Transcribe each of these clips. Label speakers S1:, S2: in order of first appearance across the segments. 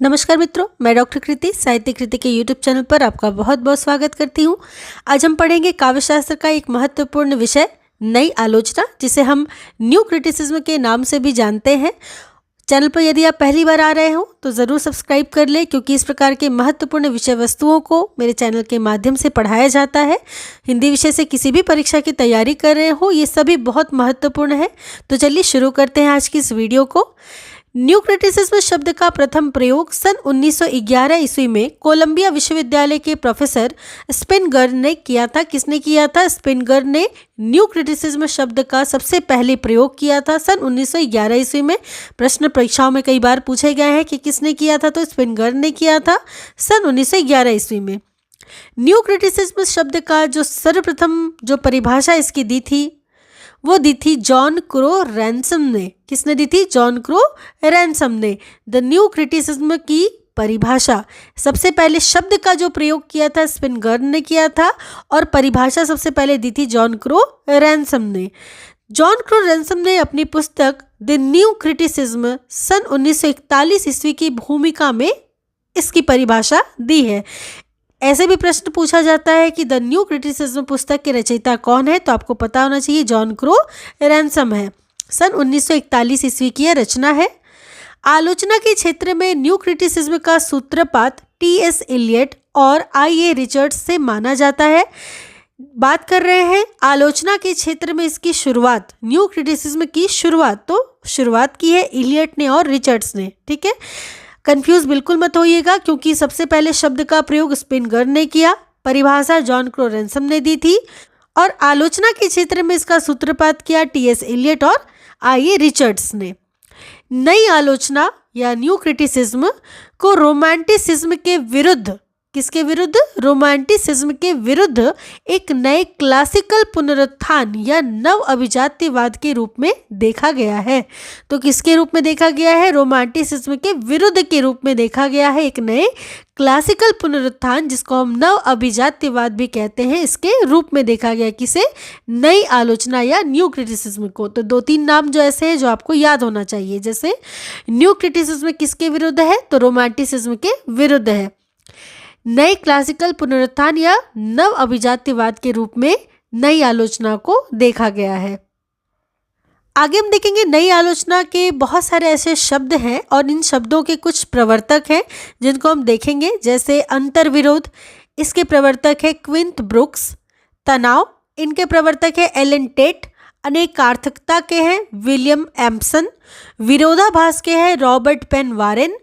S1: नमस्कार मित्रों, मैं डॉक्टर कृति साहित्य कृति के यूट्यूब चैनल पर आपका बहुत बहुत स्वागत करती हूँ। आज हम पढ़ेंगे काव्यशास्त्र का एक महत्वपूर्ण विषय नई आलोचना, जिसे हम न्यू क्रिटिसिज्म के नाम से भी जानते हैं। चैनल पर यदि आप पहली बार आ रहे हो तो ज़रूर सब्सक्राइब कर लें, क्योंकि इस प्रकार के महत्वपूर्ण विषय वस्तुओं को मेरे चैनल के माध्यम से पढ़ाया जाता है। हिंदी विषय से किसी भी परीक्षा की तैयारी कर रहे हो, ये सभी बहुत महत्वपूर्ण है। तो चलिए शुरू करते हैं आज की इस वीडियो को। न्यू क्रिटिसिज्म शब्द का प्रथम प्रयोग सन 1911 ईस्वी में कोलंबिया विश्वविद्यालय के प्रोफेसर स्पिनगर ने किया था। किसने किया था? स्पिनगर ने न्यू क्रिटिसिज्म शब्द का सबसे पहले प्रयोग किया था सन 1911 ईस्वी में। प्रश्न परीक्षाओं में कई बार पूछे गए हैं कि किसने किया था, तो स्पिनगर ने किया था सन 1911 ईस्वी में। न्यू क्रिटिसिज्म शब्द का जो सर्वप्रथम जो परिभाषा इसकी दी थी वो दी थी जॉन क्रो रैनसम ने। किसने दी थी? जॉन क्रो रैनसम ने। द न्यू क्रिटिसिज्म की परिभाषा सबसे पहले शब्द का जो प्रयोग किया था स्पिनगर ने किया था, और परिभाषा सबसे पहले दी थी जॉन क्रो रैनसम ने। जॉन क्रो रैनसम ने अपनी पुस्तक द न्यू क्रिटिसिज्म सन 1941 ईस्वी की भूमिका में इसकी परिभाषा दी है। ऐसे भी प्रश्न पूछा जाता है कि द न्यू क्रिटिसिज्म पुस्तक के रचयिता कौन है, तो आपको पता होना चाहिए जॉन क्रो रैनसम है। सन 1941 ईस्वी की यह रचना है। आलोचना के क्षेत्र में न्यू क्रिटिसिज्म का सूत्रपात टी.एस. इलियट और आई.ए. रिचर्ड्स से माना जाता है। बात कर रहे हैं आलोचना के क्षेत्र में इसकी शुरुआत, न्यू क्रिटिसिज्म की शुरुआत, तो शुरुआत की है इलियट ने और रिचर्ड्स ने। ठीक है, कंफ्यूज बिल्कुल मत होइएगा, क्योंकि सबसे पहले शब्द का प्रयोग स्पिनगर ने किया, परिभाषा जॉन क्रो रैनसम ने दी थी, और आलोचना के क्षेत्र में इसका सूत्रपात किया टी.एस. इलियट और आई.ए. रिचर्ड्स ने। नई आलोचना या न्यू क्रिटिसिज्म को रोमांटिसिज्म के विरुद्ध, किसके विरुद्ध? रोमांटिसिज्म के विरुद्ध एक नए क्लासिकल पुनरुत्थान या नव अभिजात्यवाद के रूप में देखा गया है। तो किसके रूप में देखा गया है? रोमांटिसिज्म के विरुद्ध के रूप में देखा गया है एक नए क्लासिकल पुनरुत्थान, जिसको हम नव अभिजात्यवाद भी कहते हैं, इसके रूप में देखा गया। किसे? नई आलोचना या न्यू क्रिटिसिज्म को। तो दो तीन नाम जो ऐसे हैं जो आपको याद होना चाहिए, जैसे न्यू क्रिटिसिज्म किसके विरुद्ध है? तो रोमांटिसिज्म के विरुद्ध है। नए क्लासिकल पुनरुत्थान या नव अभिजात्यवाद के रूप में नई आलोचना को देखा गया है। आगे हम देखेंगे नई आलोचना के बहुत सारे ऐसे शब्द हैं, और इन शब्दों के कुछ प्रवर्तक हैं जिनको हम देखेंगे, जैसे अंतर्विरोध, इसके प्रवर्तक है क्विंट ब्रुक्स। तनाव, इनके प्रवर्तक है एलन टेट। अनेकार्थकता के हैं विलियम एम्पसन। विरोधाभास के हैं रॉबर्ट पेन वारेन।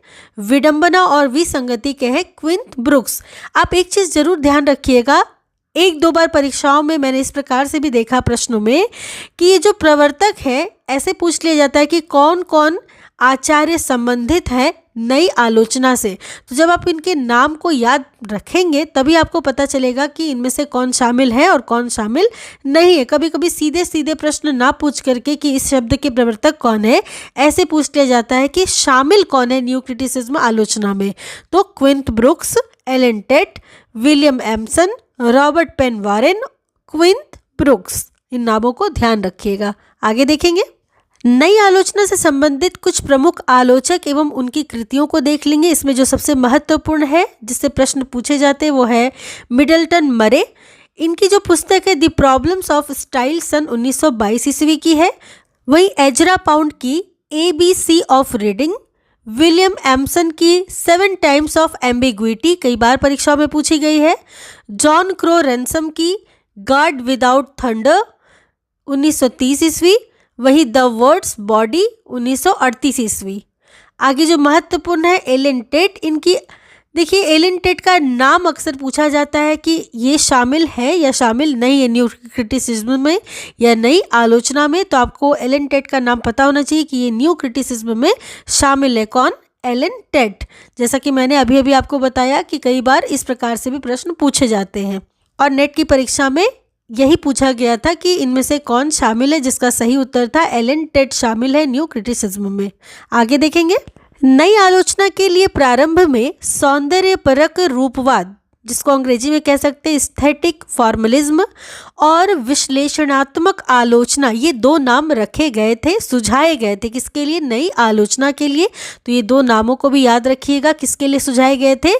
S1: विडंबना और विसंगति के हैं क्विंट ब्रुक्स। आप एक चीज़ जरूर ध्यान रखिएगा, एक दो बार परीक्षाओं में मैंने इस प्रकार से भी देखा प्रश्नों में कि ये जो प्रवर्तक है, ऐसे पूछ लिया जाता है कि कौन कौन आचार्य संबंधित है नई आलोचना से। तो जब आप इनके नाम को याद रखेंगे तभी आपको पता चलेगा कि इनमें से कौन शामिल है और कौन शामिल नहीं है। कभी कभी सीधे सीधे प्रश्न ना पूछ करके कि इस शब्द के प्रवर्तक कौन है, ऐसे पूछ लिया जाता है कि शामिल कौन है न्यू क्रिटिसिज्म आलोचना में। तो Cleanth Brooks, Allen Tate, William Empson, Robert Penn Warren, Cleanth Brooks, इन नामों को ध्यान रखिएगा। आगे देखेंगे नई आलोचना से संबंधित कुछ प्रमुख आलोचक एवं उनकी कृतियों को देख लेंगे। इसमें जो सबसे महत्वपूर्ण है, जिससे प्रश्न पूछे जाते हैं, वो है मिडल्टन मरे। इनकी जो पुस्तक है द प्रॉब्लम्स ऑफ स्टाइल सन 1922 ईस्वी की है। वहीं एजरा पाउंड की ABC of reading. William Empson की 7 टाइम्स ऑफ एम्बिग्विटी, कई बार परीक्षाओं में पूछी गई है। जॉन क्रो रैनसम की गॉड विदाउट थंडर 1930 ईस्वी। वही द वर्ड्स बॉडी 1938 ईस्वी। आगे जो महत्वपूर्ण है एलन टेट, इनकी देखिए एलन टेट का नाम अक्सर पूछा जाता है कि ये शामिल है या शामिल नहीं है न्यू क्रिटिसिज्म में या नई आलोचना में। तो आपको एलन टेट का नाम पता होना चाहिए कि ये न्यू क्रिटिसिज्म में शामिल है। कौन? Alan Tate. जैसा कि मैंने अभी अभी आपको बताया कि कई बार इस प्रकार से भी प्रश्न पूछे जाते हैं, और नेट की परीक्षा में यही पूछा गया था कि इनमें से कौन शामिल है, जिसका सही उत्तर था एलन टेट शामिल है न्यू क्रिटिसिज्म में। आगे देखेंगे नई आलोचना के लिए प्रारंभ में सौंदर्यपरक रूपवाद जिसको अंग्रेजी में कह सकते हैं एस्थेटिक फॉर्मलिज्म, और विश्लेषणात्मक आलोचना, ये दो नाम रखे गए थे, सुझाए गए थे। किसके लिए? नई आलोचना के लिए। तो ये दो नामों को भी याद रखिएगा, किसके लिए सुझाए गए थे?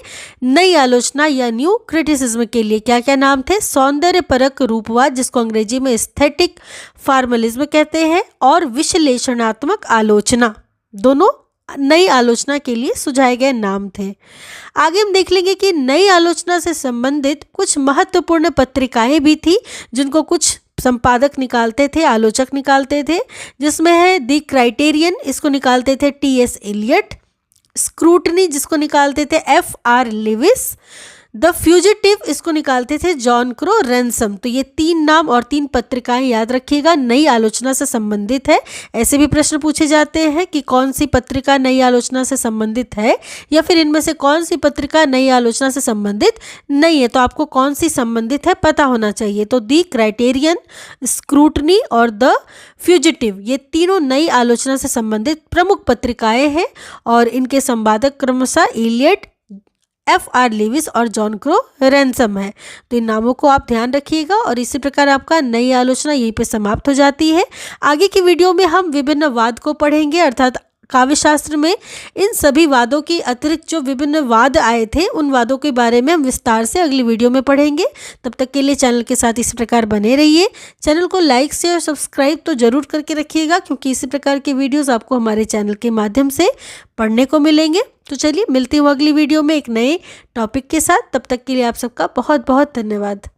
S1: नई आलोचना या न्यू क्रिटिसिज्म के लिए। क्या क्या नाम थे? सौंदर्यपरक रूपवाद, जिसको अंग्रेजी में एस्थेटिक फॉर्मलिज्म कहते हैं, और विश्लेषणात्मक आलोचना, दोनों नई आलोचना के लिए सुझाए गए नाम थे। आगे हम देख लेंगे कि नई आलोचना से संबंधित कुछ महत्वपूर्ण पत्रिकाएं भी थी, जिनको कुछ संपादक निकालते थे, आलोचक निकालते थे, जिसमें है द क्राइटेरियन, इसको निकालते थे टी.एस. एलियट, स्क्रूटनी जिसको निकालते थे F.R. लेविस, द फ्यूजिटिव इसको निकालते थे जॉन क्रो रैनसम। तो ये 3 नाम और 3 पत्रिकाएं याद रखिएगा, नई आलोचना से संबंधित है। ऐसे भी प्रश्न पूछे जाते हैं कि कौन सी पत्रिका नई आलोचना से संबंधित है, या फिर इनमें से कौन सी पत्रिका नई आलोचना से संबंधित नहीं है। तो आपको कौन सी संबंधित है पता होना चाहिए। तो दी क्राइटेरियन, स्क्रूटनी और द फ्यूजिटिव, ये तीनों नई आलोचना से संबंधित प्रमुख पत्रिकाएं हैं, और इनके संपादक क्रमशः एलियट, F.R. लेविस और जॉन क्रो रैनसम है। तो इन नामों को आप ध्यान रखिएगा, और इसी प्रकार आपका नई आलोचना यहीं पे समाप्त हो जाती है। आगे की वीडियो में हम विभिन्न वाद को पढ़ेंगे, अर्थात काव्य शास्त्र में इन सभी वादों के अतिरिक्त जो विभिन्न वाद आए थे, उन वादों के बारे में हम विस्तार से अगली वीडियो में पढ़ेंगे। तब तक के लिए चैनल के साथ इसी प्रकार बने रहिए। चैनल को लाइक शेयर सब्सक्राइब तो जरूर करके रखिएगा, क्योंकि इसी प्रकार के वीडियोस आपको हमारे चैनल के माध्यम से पढ़ने को मिलेंगे। तो चलिए मिलती हूँ अगली वीडियो में एक नए टॉपिक के साथ। तब तक के लिए आप सबका बहुत बहुत धन्यवाद।